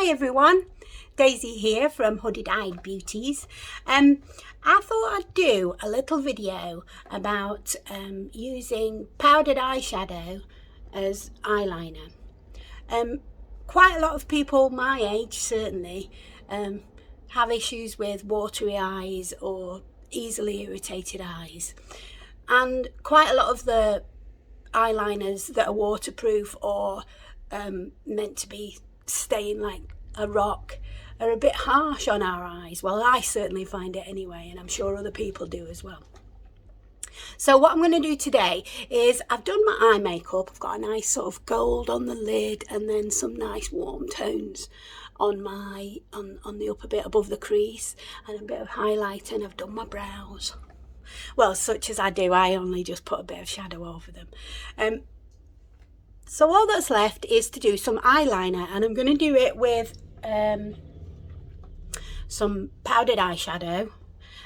Hi everyone, Daisy here from Hooded Eyed Beauties. I thought I'd do a little video about using powdered eyeshadow as eyeliner. Quite a lot of people my age certainly have issues with watery eyes or easily irritated eyes, and quite a lot of the eyeliners that are waterproof or meant to be staying like a rock are a bit harsh on our eyes. Well, I certainly find it anyway, and I'm sure other people do as well. So what I'm going to do today is I've done my eye makeup. I've got a nice sort of gold on the lid and then some nice warm tones on my on the upper bit above the crease and a bit of highlight, and I've done my brows. Well, such as I do, I only just put a bit of shadow over them. So all that's left is to do some eyeliner, and I'm going to do it with some powdered eyeshadow.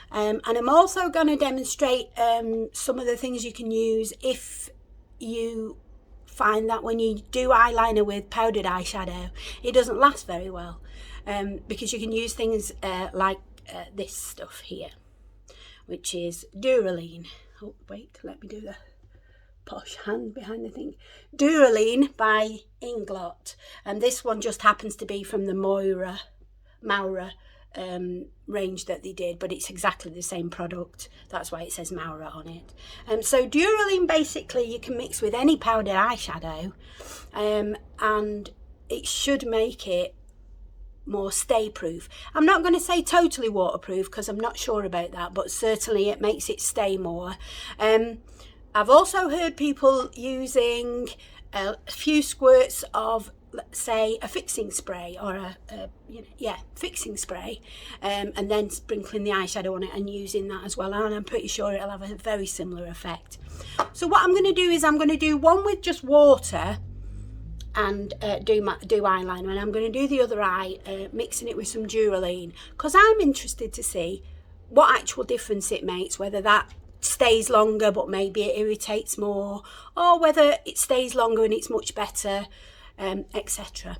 And I'm also going to demonstrate some of the things you can use if you find that when you do eyeliner with powdered eyeshadow, it doesn't last very well. Because you can use things like this stuff here, which is Duraline. Oh, wait, let me do the posh hand behind the thing. Duraline by Inglot, and this one just happens to be from the Maura range that they did, but it's exactly the same product. That's why it says Maura on it. So Duraline, basically you can mix with any powdered eyeshadow, and it should make it more stay proof. I'm not going to say totally waterproof because I'm not sure about that, but certainly it makes it stay more. I've also heard people using a few squirts of, let's say, a fixing spray or fixing spray, and then sprinkling the eyeshadow on it and using that as well, and I'm pretty sure it'll have a very similar effect. So what I'm going to do is I'm going to do one with just water and do eyeliner, and I'm going to do the other eye mixing it with some Duraline, because I'm interested to see what actual difference it makes, whether that stays longer but maybe it irritates more, or whether it stays longer and it's much better, etc.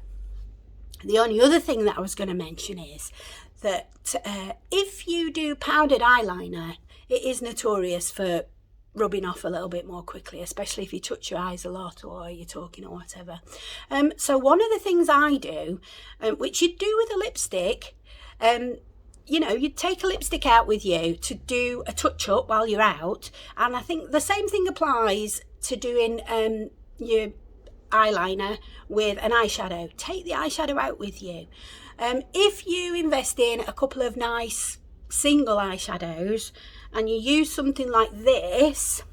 The only other thing that I was going to mention is that if you do powdered eyeliner, it is notorious for rubbing off a little bit more quickly, especially if you touch your eyes a lot or you're talking or whatever. So one of the things I do, which you do with a lipstick, you'd take a lipstick out with you to do a touch-up while you're out, and I think the same thing applies to doing your eyeliner with an eyeshadow. Take the eyeshadow out with you. If you invest in a couple of nice single eyeshadows and you use something like this,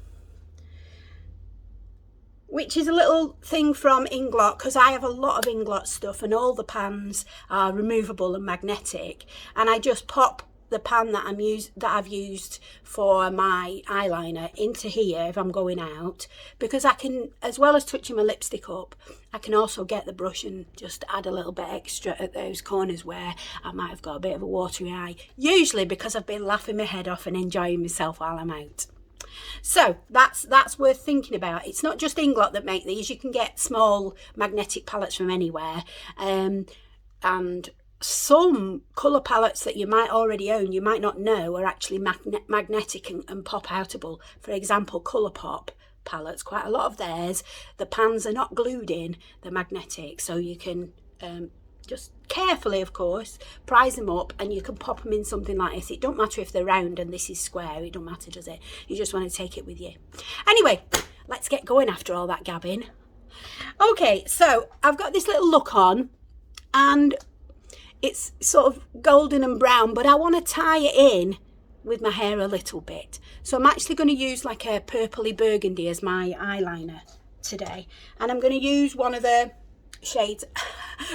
which is a little thing from Inglot, because I have a lot of Inglot stuff and all the pans are removable and magnetic, and I just pop the pan that I've used for my eyeliner into here if I'm going out, because I can, as well as touching my lipstick up, I can also get the brush and just add a little bit extra at those corners where I might have got a bit of a watery eye, usually because I've been laughing my head off and enjoying myself while I'm out. So that's worth thinking about. It's not just Inglot that make these. You can get small magnetic palettes from anywhere, and some colour palettes that you might already own, you might not know, are actually magnetic and pop outable. For example, Colourpop palettes, quite a lot of theirs, the pans are not glued in, they're magnetic, so you can just carefully, of course, prise them up and you can pop them in something like this. It don't matter if they're round and this is square, it don't matter, does it? You just want to take it with you. Anyway, let's get going after all that gabbing. Okay, so I've got this little look on, and it's sort of golden and brown, but I want to tie it in with my hair a little bit. So I'm actually going to use like a purpley burgundy as my eyeliner today, and I'm going to use one of the shades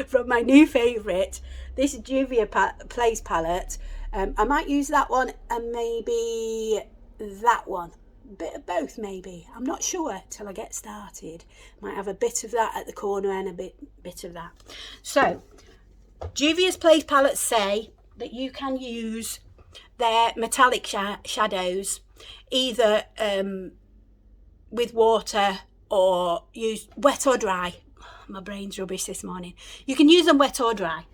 from my new favourite, this Juvia's Place palette. I might use that one and maybe that one, a bit of both maybe, I'm not sure till I get started. Might have a bit of that at the corner and a bit of that. So Juvia's Place palettes say that you can use their metallic shadows either with water or use wet or dry. My brain's rubbish this morning. You can use them wet or dry.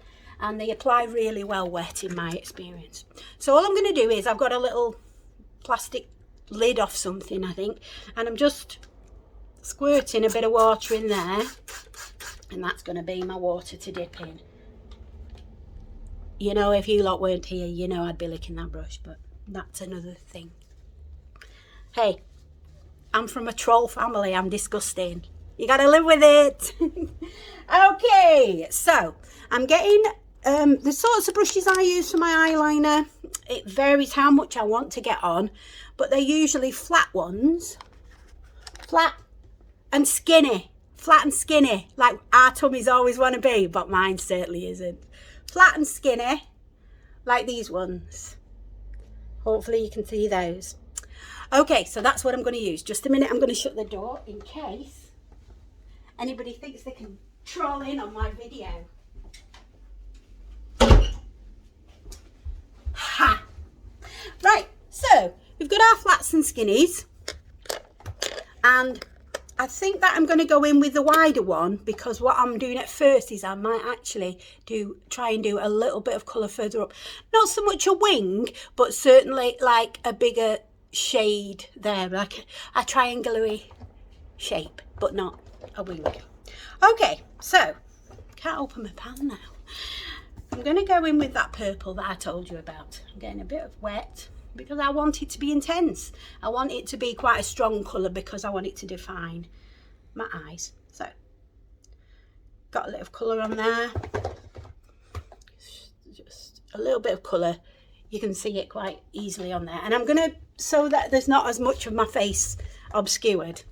and they apply really well wet in my experience. So all I'm going to do is, I've got a little plastic lid off something, I think, and I'm just squirting a bit of water in there, and that's going to be my water to dip in. You know, if you lot weren't here, you know I'd be licking that brush, but that's another thing. Hey, I'm from a troll family, I'm disgusting. You gotta live with it. Okay, so I'm getting the sorts of brushes I use for my eyeliner. It varies how much I want to get on, but they're usually flat ones. Flat and skinny. Flat and skinny, like our tummies always want to be, but mine certainly isn't. Flat and skinny, like these ones. Hopefully you can see those. Okay, so that's what I'm going to use. Just a minute, I'm going to shut the door in case anybody thinks they can troll in on my video. Ha! Right, so we've got our flats and skinnies, and I think that I'm going to go in with the wider one, because what I'm doing at first is I might actually try and do a little bit of colour further up. Not so much a wing, but certainly like a bigger shade there, like a triangular shape, but not a wing. Okay, so can't open my pan now. I'm going to go in with that purple that I told you about. I'm getting a bit of wet because I want it to be intense. I want it to be quite a strong colour because I want it to define my eyes. So, got a little colour on there. Just a little bit of colour. You can see it quite easily on there. And I'm going to, so that there's not as much of my face obscured,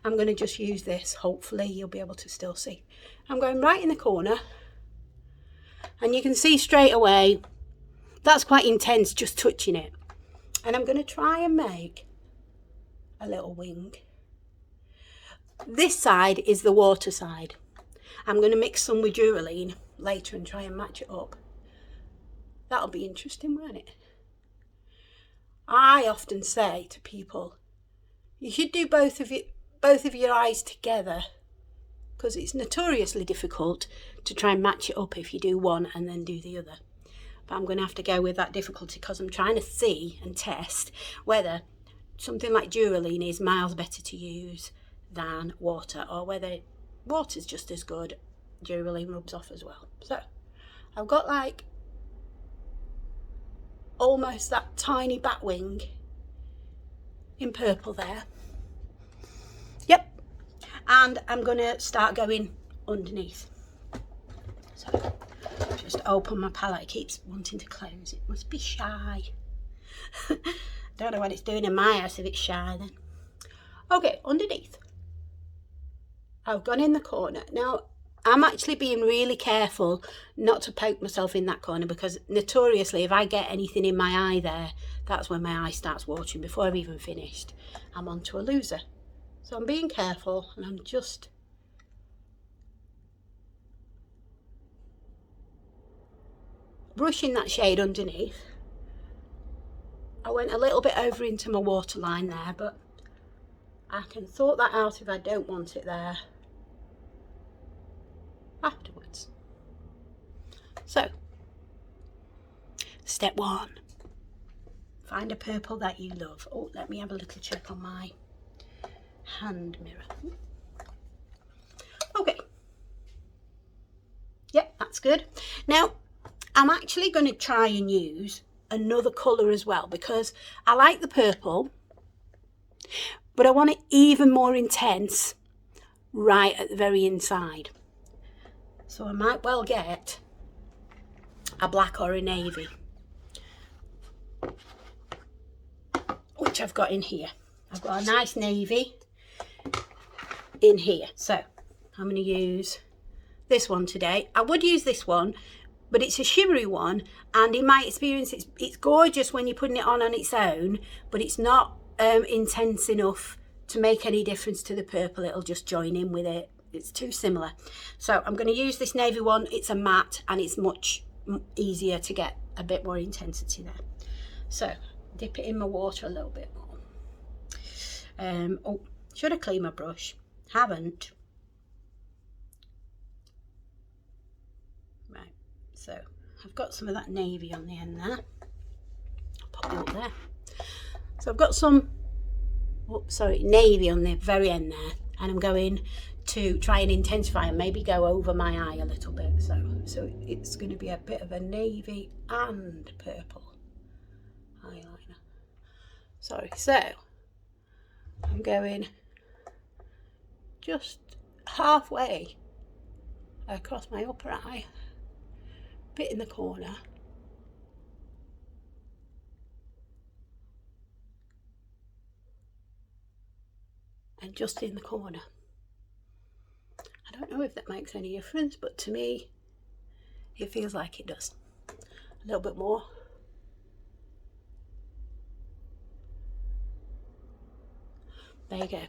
I'm going to just use this. Hopefully you'll be able to still see. I'm going right in the corner. And you can see straight away, that's quite intense just touching it. And I'm going to try and make a little wing. This side is the water side. I'm going to mix some with Duraline later and try and match it up. That'll be interesting, won't it? I often say to people, you should do both of your eyes together, because it's notoriously difficult to try and match it up if you do one and then do the other. But I'm going to have to go with that difficulty because I'm trying to see and test whether something like Duraline is miles better to use than water, or whether water's just as good. Duraline rubs off as well. So I've got like almost that tiny bat wing in purple there. Yep. And I'm going to start going underneath. So just open my palette. It keeps wanting to close. It must be shy. Don't know what it's doing in my house if it's shy then. Okay, underneath. I've gone in the corner. Now, I'm actually being really careful not to poke myself in that corner, because notoriously if I get anything in my eye there, that's when my eye starts watering. Before I've even finished, I'm onto a loser. So I'm being careful, and I'm just brushing that shade underneath. I went a little bit over into my waterline there, but I can sort that out if I don't want it there afterwards. So, step one, find a purple that you love. Oh, let me have a little check on my hand mirror. Okay. Yep, that's good. Now, I'm actually going to try and use another colour as well, because I like the purple, but I want it even more intense right at the very inside. So I might well get a black or a navy, which I've got in here. I've got a nice navy in here. So I'm going to use this one today. I would use this one, but it's a shimmery one, and in my experience it's gorgeous when you're putting it on its own, but it's not intense enough to make any difference to the purple. It'll just join in with it. It's too similar. So I'm going to use this navy one. It's a matte and it's much easier to get a bit more intensity there. So dip it in my water a little bit more. Oh, should I clean my brush? Haven't. Right, So I've got some of that navy on the end there. I'll pop it up there. So I've got some, navy on the very end there, and I'm going to try and intensify and maybe go over my eye a little bit. So it's going to be a bit of a navy and purple eyeliner. Sorry, so I'm going just halfway across my upper eye, bit in the corner, and just in the corner. I don't know if that makes any difference, but to me it feels like it does. A little bit more. There you go.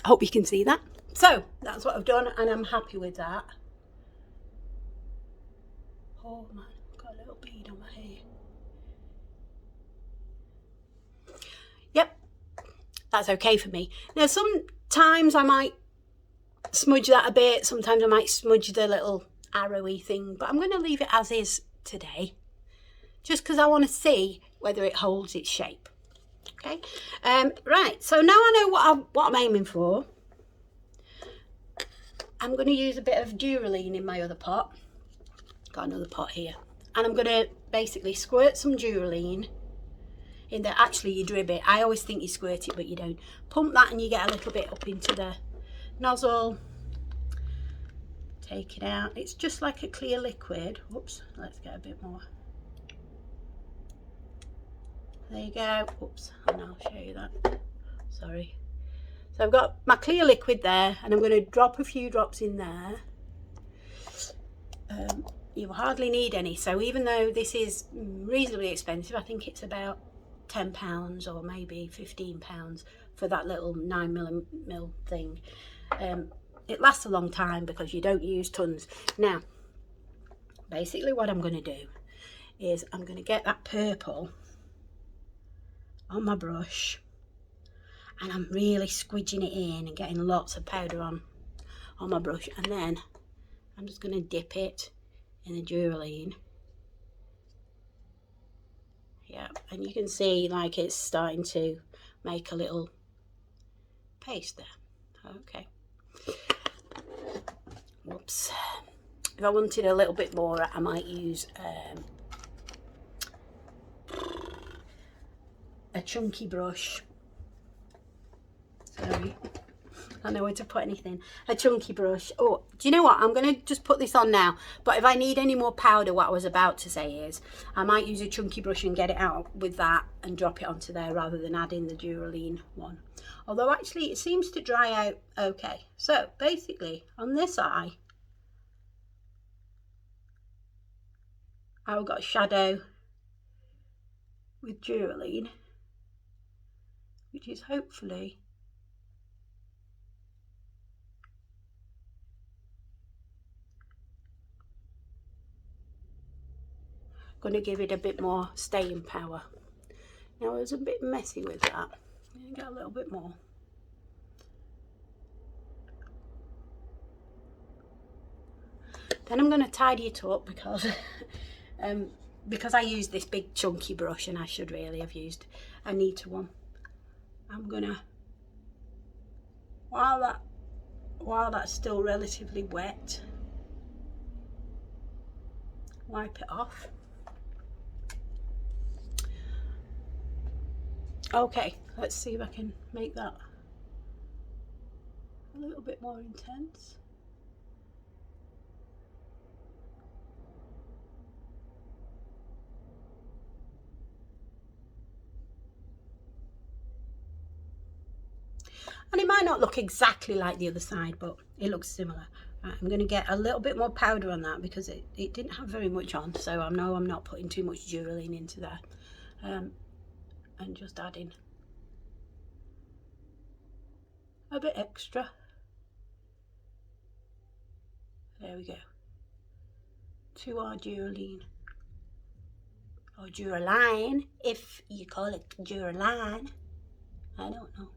I hope you can see that. So that's what I've done, and I'm happy with that. Oh man, I've got a little bead on my hair. Yep, that's okay for me. Now sometimes I might smudge that a bit, sometimes I might smudge the little arrowy thing, but I'm going to leave it as is today, just because I want to see whether it holds its shape. Okay, right, so now I know what I'm aiming for. I'm going to use a bit of Duraline in my other pot. Got another pot here, and I'm going to basically squirt some Duraline in there. Actually, you drib it. I always think you squirt it, but you don't. Pump that and you get a little bit up into the nozzle. Take it out. It's just like a clear liquid. Whoops, let's get a bit more. There you go. Oops, and I'll show you that. Sorry. So I've got my clear liquid there, and I'm going to drop a few drops in there. You hardly need any, so even though this is reasonably expensive, I think it's about £10 or maybe £15 for that little 9mm thing. It lasts a long time because you don't use tons. Now, basically what I'm going to do is I'm going to get that purple on my brush, and I'm really squidging it in and getting lots of powder on my brush, and then I'm just going to dip it in the Duraline. Yeah, and you can see like it's starting to make a little paste there. Okay. Whoops. If I wanted a little bit more, I might use a chunky brush. Sorry, I don't know where to put anything. A chunky brush. Oh, do you know what? I'm going to just put this on now. But if I need any more powder, what I was about to say is I might use a chunky brush and get it out with that and drop it onto there rather than adding the Duraline one. Although actually it seems to dry out okay. So basically on this eye, I've got shadow with Duraline, which is hopefully going to give it a bit more staying power. Now I was a bit messy with that. I'm going to get a little bit more. Then I'm going to tidy it up because I used this big chunky brush and I should really have used a neater one. I'm going to, while that's still relatively wet, wipe it off. Okay, let's see if I can make that a little bit more intense. And it might not look exactly like the other side, but it looks similar. Right, I'm going to get a little bit more powder on that because it didn't have very much on, so I know I'm not putting too much Duraline into there. And just adding a bit extra. There we go. To our Duraline. Or Duraline, if you call it Duraline. I don't know.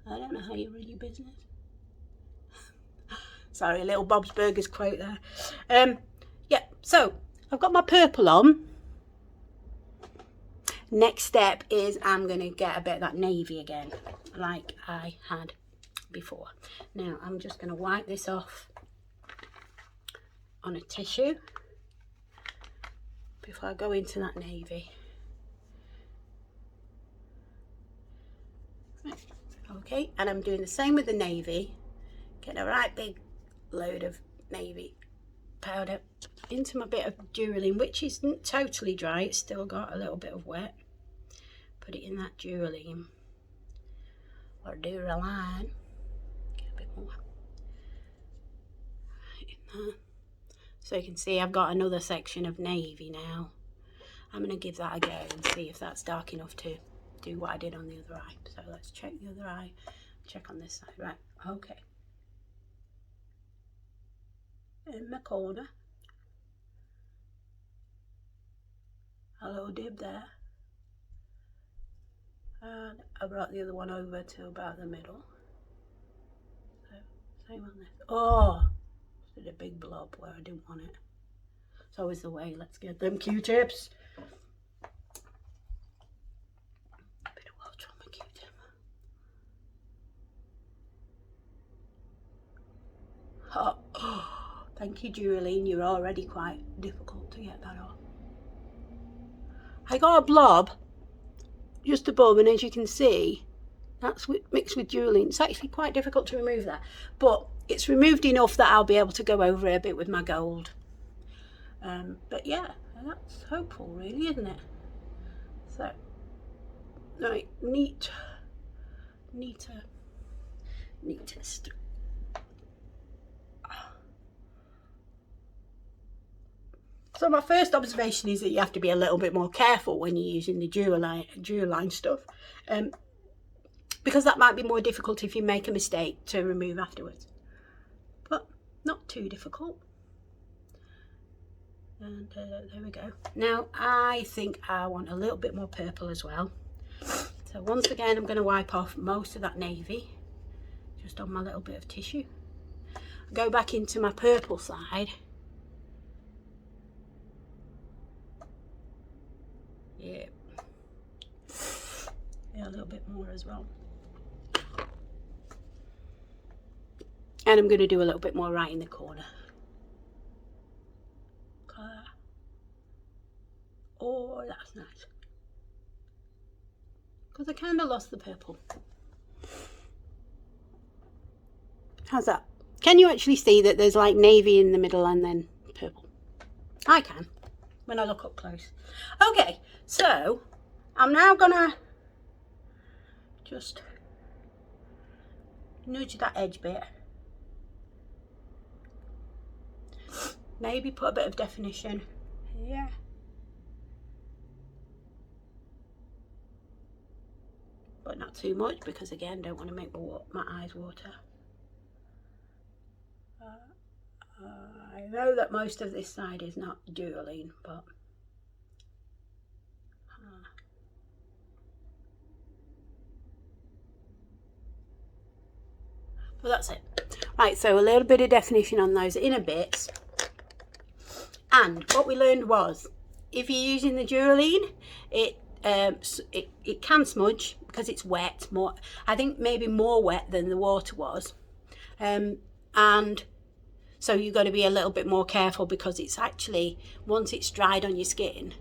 I don't know how you run your business. Sorry, a little Bob's Burgers quote there. Yeah, so I've got my purple on. Next step is I'm going to get a bit of that navy again, like I had before. Now I'm just going to wipe this off on a tissue before I go into that navy. Right. Okay, and I'm doing the same with the navy. Getting a right big load of navy powder into my bit of Duraline, which isn't totally dry, it's still got a little bit of wet. Put it in that Duraline or Duraline. Get a bit more right in there. So you can see I've got another section of navy now. I'm going to give that a go and see if that's dark enough to do what I did on the other eye. So let's check the other eye, check on this side. Right, okay. In the corner, a little dib there, and I brought the other one over to about the middle. So same on this. Oh, did a big blob where I didn't want it. It's always the way. Let's get them Q-tips. A bit of water on my Q-tip. Oh, thank you, Duraline. You're already quite difficult to get that off. I got a blob just above, and as you can see, that's mixed with Duraline. It's actually quite difficult to remove that, but it's removed enough that I'll be able to go over it a bit with my gold. But yeah, that's hopeful, really, isn't it? So, right, neatest. So my first observation is that you have to be a little bit more careful when you're using the Duraline stuff, because that might be more difficult if you make a mistake to remove afterwards, but not too difficult. And there we go. Now I think I want a little bit more purple as well. So once again, I'm going to wipe off most of that navy just on my little bit of tissue. Go back into my purple side. Yeah, a little bit more as well. And I'm going to do a little bit more right in the corner. Oh, that's nice. Because I kind of lost the purple. How's that? Can you actually see that there's like navy in the middle and then purple? I can, when I look up close. Okay, so I'm now gonna just nudge that edge bit. Maybe put a bit of definition here. But not too much, because again, don't want to make my eyes water. I know that most of this side is not Duraline, but that's it. Right, so a little bit of definition on those inner bits. And what we learned was, if you're using the Duraline, it can smudge because it's wet. More, I think maybe more wet than the water was, and so you've got to be a little bit more careful, because it's actually, once it's dried on your skin,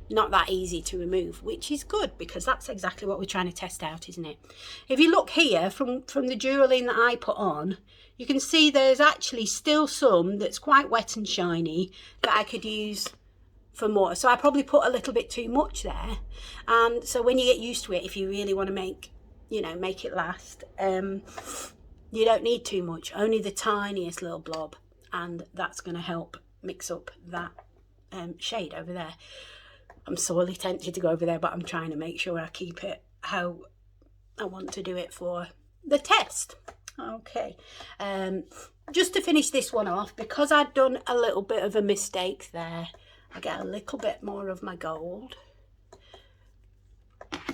not that easy to remove, which is good, because that's exactly what we're trying to test out, isn't it? If you look here from the Duraline that I put on, you can see there's actually still some that's quite wet and shiny that I could use for more. So I probably put a little bit too much there. And so when you get used to it, if you really want to make it last, you don't need too much, only the tiniest little blob, and that's going to help mix up that shade over there. I'm sorely tempted to go over there, but I'm trying to make sure I keep it how I want to do it for the test. Okay, just to finish this one off, because I'd done a little bit of a mistake there, I get a little bit more of my gold.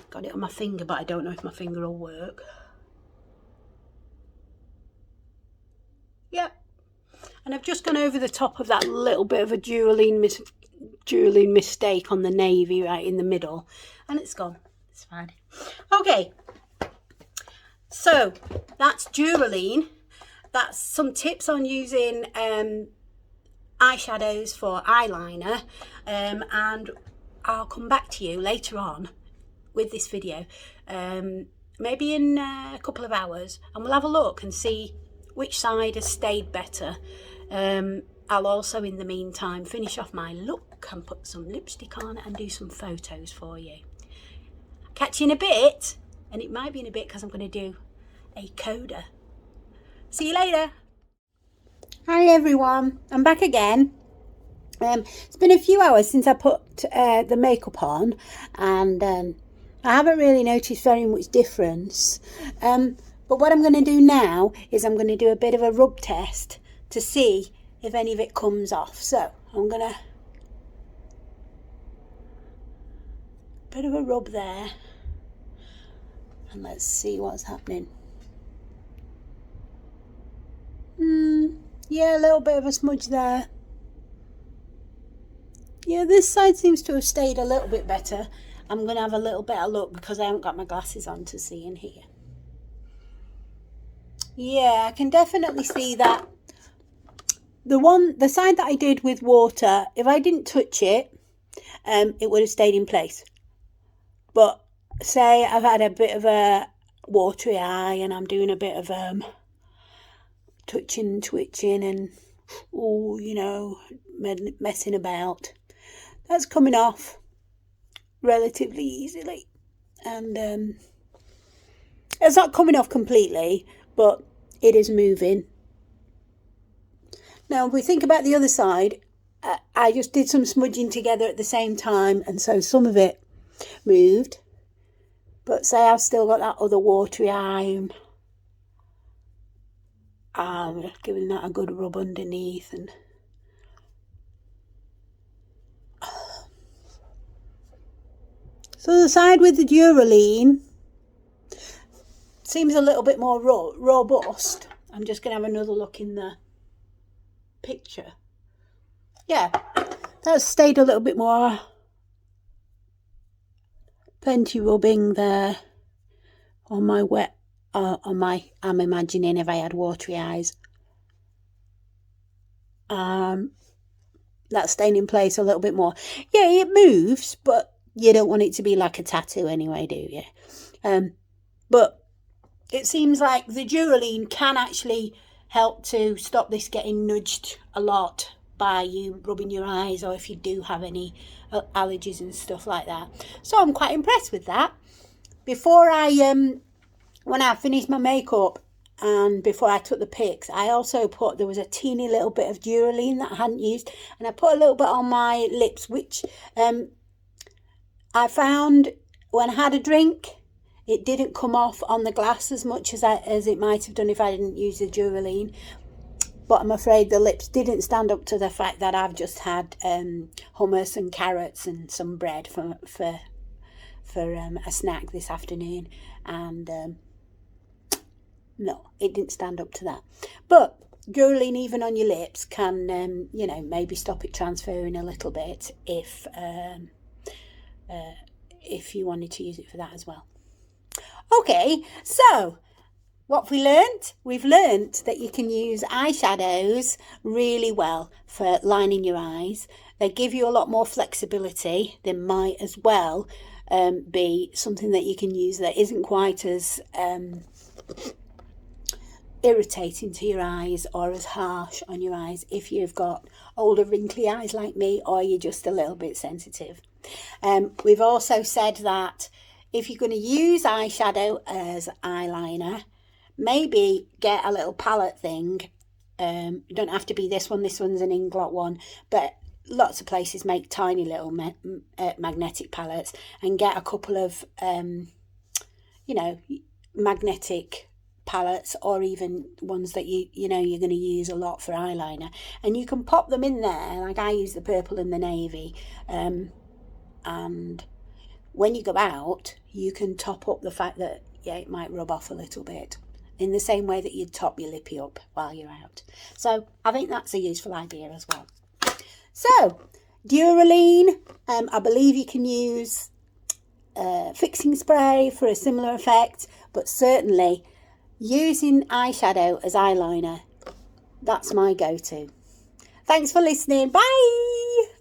Got it on my finger, but I don't know if my finger will work. Yep, And I've just gone over the top of that little bit of a Duraline mistake on the navy right in the middle, and it's gone. It's fine. Okay, so that's Duraline. That's some tips on using eyeshadows for eyeliner, and I'll come back to you later on with this video, maybe in a couple of hours, and we'll have a look and see which side has stayed better. I'll also in the meantime finish off my look and put some lipstick on and do some photos for you. Catch you in a bit, and it might be in a bit because I'm going to do a coda. See you later. Hi everyone, I'm back again. It's been a few hours since I put the makeup on, and I haven't really noticed very much difference. But what I'm going to do now is I'm going to do a bit of a rub test to see if any of it comes off. So I'm going to bit of a rub there, and let's see what's happening. Yeah, a little bit of a smudge there. Yeah, this side seems to have stayed a little bit better. I'm going to have a little better look because I haven't got my glasses on to see in here. Yeah, I can definitely see that. The side that I did with water, if I didn't touch it, it would have stayed in place. But say I've had a bit of a watery eye and I'm doing a bit of touching and twitching and you know, messing about, that's coming off relatively easily, and it's not coming off completely, but it is moving. Now if we think about the other side, I just did some smudging together at the same time, and so some of it moved, but say I've still got that other watery eye, and I'm just giving that a good rub underneath. And so the side with the Duraline seems a little bit more robust. I'm just going to have another look in the picture. Yeah, that's stayed a little bit more. Plenty rubbing there on my wet, I'm imagining if I had watery eyes. That's staying in place a little bit more. Yeah, it moves, but you don't want it to be like a tattoo anyway, do you? But it seems like the Duraline can actually help to stop this getting nudged a lot by you rubbing your eyes, or if you do have any allergies and stuff like that. So I'm quite impressed with that. Before when I finished my makeup and before I took the pics, I also there was a teeny little bit of Duraline that I hadn't used, and I put a little bit on my lips, which I found when I had a drink, it didn't come off on the glass as much as it might have done if I didn't use the Duraline. But I'm afraid the lips didn't stand up to the fact that I've just had hummus and carrots and some bread for a snack this afternoon, and no, it didn't stand up to that. But Duraline even on your lips can you know, maybe stop it transferring a little bit if you wanted to use it for that as well. Okay, so what have we learnt? We've learnt that you can use eyeshadows really well for lining your eyes. They give you a lot more flexibility. They might as well be something that you can use that isn't quite as irritating to your eyes or as harsh on your eyes if you've got older wrinkly eyes like me, or you're just a little bit sensitive. We've also said that if you're going to use eyeshadow as eyeliner, maybe get a little palette thing. You don't have to be this one. This one's an Inglot one, but lots of places make tiny little magnetic palettes, and get a couple of you know, magnetic palettes, or even ones that you know you're going to use a lot for eyeliner, and you can pop them in there. Like I use the purple and the navy, and when you go out, you can top up the fact that, yeah, it might rub off a little bit. in the same way that you'd top your lippy up while you're out. So I think that's a useful idea as well. So Duraline, I believe you can use fixing spray for a similar effect, but certainly using eyeshadow as eyeliner, that's my go-to. Thanks for listening. Bye.